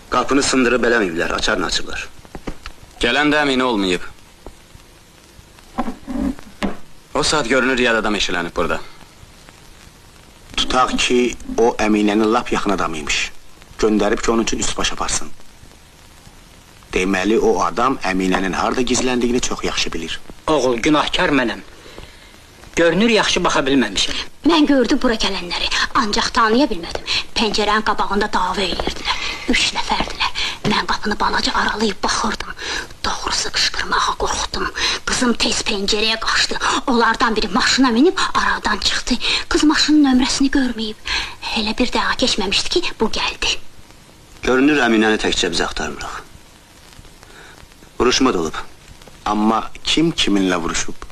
Qapını sındırıb eləməyiblər, açarını açıblar. Gələn də əmini olmayıb. O saat görünür yad adam eşələnib burada. Tutaq ki, o Əminənin lap yaxın adamıymış. Göndərib ki, onun üçün üst baş aparsın. Deməli, o adam Əminənin harada gizləndiyini çox yaxşı bilir. Oğul, günahkar mənəm. Görünür, yaxşı baxa bilməmişim. Mən gördüm bura gələnləri, ancaq tanıya bilmədim. Pəncərənin qabağında dava edirdilər. 3 nəfərdilər. Mən qapını balaca aralayıb baxırdım. Doğrusu qışqırmağa qorxdum. Qızım tez pəncərəyə qaçdı. Onlardan biri maşına minib aradan çıxdı. Qız maşının nömrəsini görməyib. Elə bir daha keçməmişdi ki, bu gəldi. Görünür, Əminəni təkcə biz axtarmırıq. Vuruşma da olub. Amma kim kiminlə vuruşub?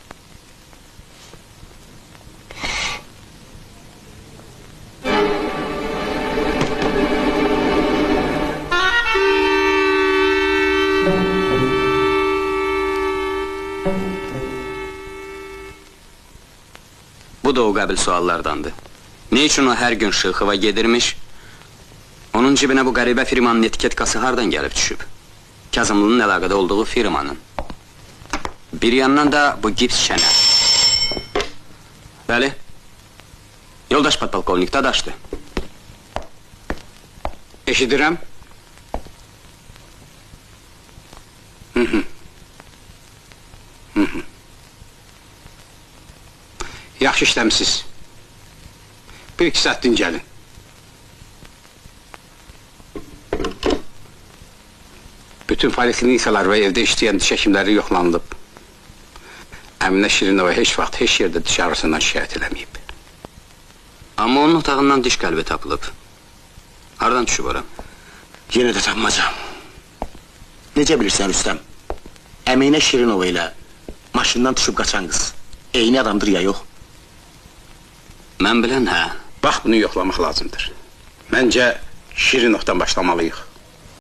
Bu da o qəbil suallardandır. Ne üçün o hər gün Şıxıva gedirmiş? Onun cibinə bu qəribə firmanın etiketkası hardan gəlib düşüb? Kazımlının əlaqədə olduğu firmanın. Bir yandan da bu gips çənə. Bəli. Yoldaş podpolkovnik Dadaşdı. Eşidirəm. Yaxşı işləmsiz. 1-2 saat dincəlin. Bütün poliklinikalar və evdə işləyən diş həkimləri yoxlanılıb. Əminə Şirinova heç vaxt, heç yerdə diş ağrısından şikayət eləməyib. Amma onun otağından diş qəlbi tapılıb. Hardan düşüb ora? Yenə də tapmaca. Necə bilirsən Rüstəm? Əminə Şirinova ilə maşından düşüb qaçan qız eyni adamdır ya yox? Mən bilən, hə. Bax, bunu yoxlamaq lazımdır. Məncə, Şirinovdan başlamalıyıq.